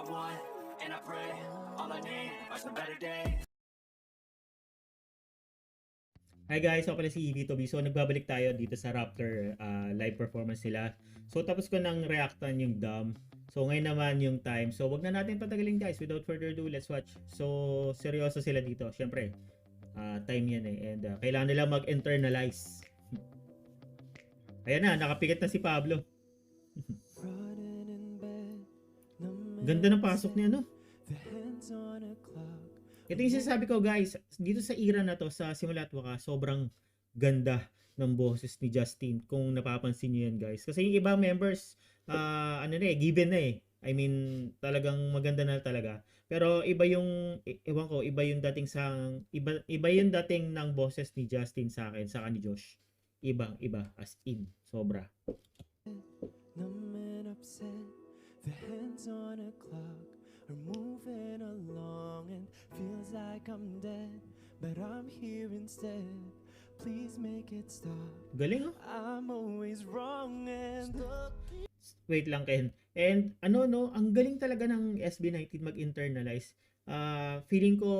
want, and I pray, all I need are some better days. Hi guys, ako pala si Vito B. So nagbabalik tayo dito sa Raptor live performance nila. So tapos ko nang reactan yung dam. So ngayon naman yung time. So wag na natin patagalin guys. Without further ado, let's watch. So seryoso sila dito. Syempre, time yan eh. And kailangan nila mag-internalize. Ayan na, nakapigat na si Pablo. Ganda ng pasok niya, no? Ito yung sinasabi ko guys, dito sa era na to, sa simula at wakas, sobrang ganda ng boses ni Justin kung napapansin niyo yan guys. Kasi yung iba members, given na eh. I mean, talagang maganda na talaga. Pero iba yung, ewan ko, iba yung dating iba yung dating ng boses ni Justin sa akin, saka ni Josh. Iba, as in, sobra. The hands on a clock are moving along and feels like I'm dead, but I'm here instead. Please make it stop. Galing oh. I'm always wrong and Wait lang Ken. And ang galing talaga ng SB19 mag-internalize. Feeling ko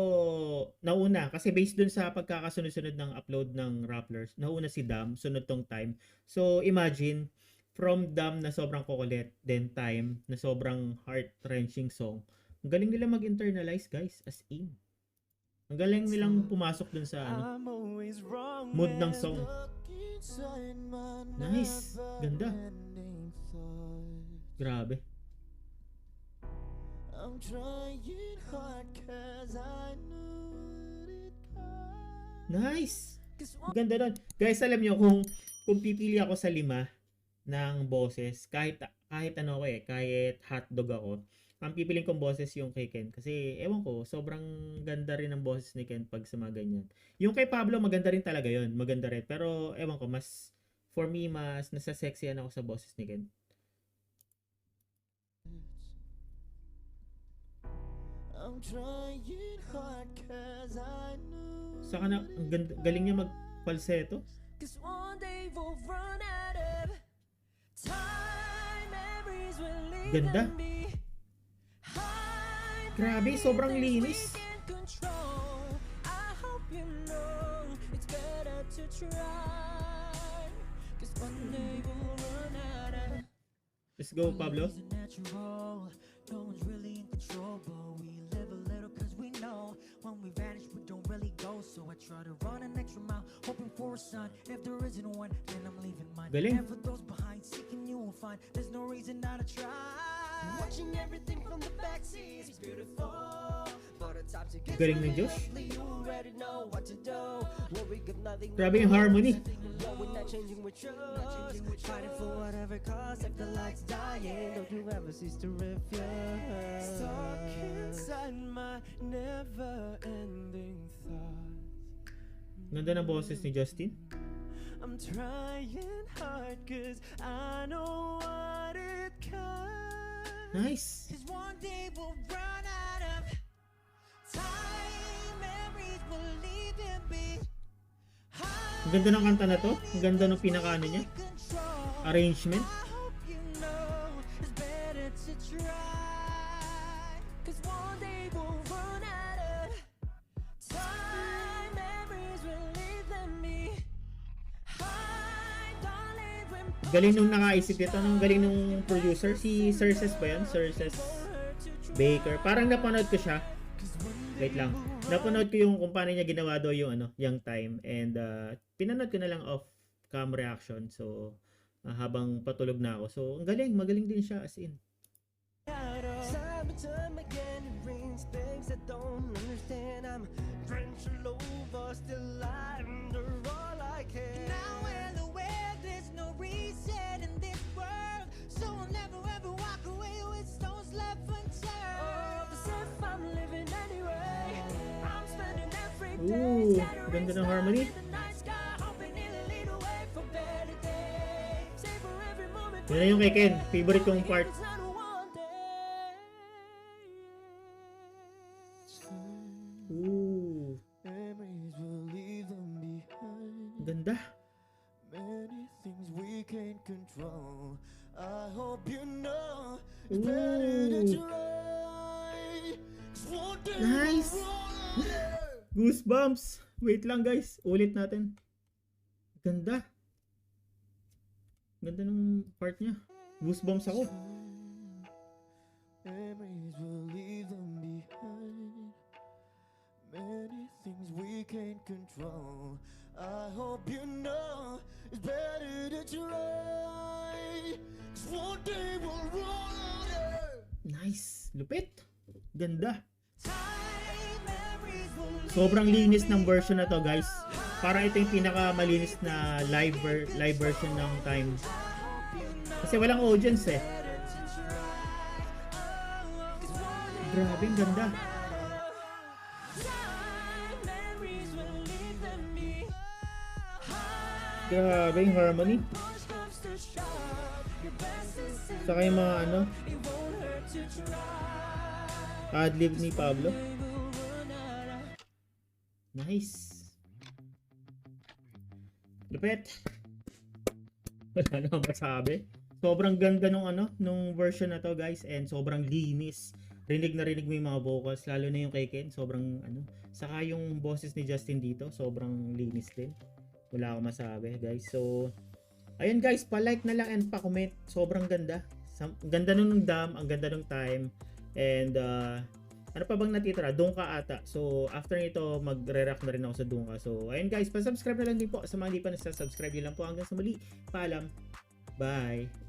nauna kasi based dun sa pagkakasunod-sunod ng upload ng Rapplers, nauna si Dam, sunod tong time. So imagine from Dam na sobrang kukulit, then Time na sobrang heart-wrenching song. Ang galing nila mag-internalize guys, as in. Ang galing nilang pumasok dun sa mood ng song. Nice, ganda. Grabe. I'm trying hard 'cause I knew it. Nice. Ang ganda nun. Guys, alam nyo kung pipili ako sa 5 ng boses, kahit ano ko eh, kahit hotdog ako, ang pipiliin kong boses yung kay Ken kasi ewan ko, sobrang ganda rin ng boses ni Ken pag sa mga ganyan. Yung kay Pablo maganda rin talaga yun, maganda rin, pero ewan ko, for me mas nasa sexyan ako sa boses ni Ken. I'm trying hard 'cause I knew. Saka na galing niya mag-falsetto. 'Cause one day we'll run out of time, memories will leave Ganda. me. Grabe, sobrang linis. I hope you know it's better to try. 'Cause one day we'll run out of. Let's go, Pablo. No one's really in control, but we live a little 'cause we know when we vanish we don't really go. So I try to run an extra mile, hoping for a sign. If there isn't one, then I'm leaving mine. Galing. Never those behind, seeking you will find. There's no reason not to try. Watching everything from the backseat is beautiful. Galing ng Josh. Grabe yung harmony. Fighting for whatever cause, if the lights dying, don't you ever cease to refuse. Stuck inside my never-ending thoughts. Ganda ng boses ni Justin. I'm trying hard 'cause I know what it costs. Nice. 'Cause one day we'll run out of time, memories will leave and be. Ang ganda ng kanta na to. Ang ganda ng pinakaano niya. Arrangement. I hope you know it's better to try. 'Cause one day we'll run out of time, memories will leave and be. Galing nung nakaisip ito. Ang galing nung producer. Si Cerces ba yan? Cerces Baker. Parang napanood ko siya. Wait lang. Napanood ko yung kung paano niya ginawa daw yung time. And pinanood ko na lang off cam reaction. So, habang patulog na ako. So, ang galing. Magaling din siya as in. Time and time again it rains things I don't understand. I'm drenched all over, still under all I can. Now well aware there's no reason in this world, so I'll never ever walk away with stones left unturned. Oh, as if I'm living anyway. I'm spending every day Ganda ng harmony. in the night sky, hoping it'll lead away for better days. Savor every moment. Yan na yung kay Ken. Favorite kong part. Ooh. Memories will leave them behind. Ganda. Many things we can't control. I hope you know it's better to try. Nice! Goosebumps! Wait lang guys, ulit natin. Ganda. Ganda ng part niya. Goosebumps ako. Memories will leave them behind. Many things we can't control. I hope you know it's better to try. 'Cause one day we'll run out of Nice. Lupit. Ganda. time. Memories will leave Sobrang linis ng version na to guys. Parang ito yung pinakamalinis na live version ng Time. Kasi walang audience eh. Grabe, ang ganda. memories will leave them behind. Grabe yung harmony. Push comes to shove, your best is in Saka yung mga ano, it won't hurt to try. ad-lib ni Pablo. We will run out of Nice. Lupit. Wala na masabi. Sobrang ganda nung ano, nung version na to guys, and sobrang linis. Rinig na rinig mo yung mga vocals, lalo na yung kay Ken, sobrang ano. Saka yung boses ni Justin dito, sobrang linis din. Wala akong masabi guys. So, ayun guys, pa-like na lang and pa-comment. Sobrang ganda. Ang ganda nung dam, ang ganda nung Time. And ano pa bang natitira? Dungka ata. So, after nito, magre-react na rin ako sa Dungka. So, ayun guys, pa-subscribe na lang din po sa mga hindi pa nasa-subscribe. Yun lang po hanggang sa muli. Paalam. Bye.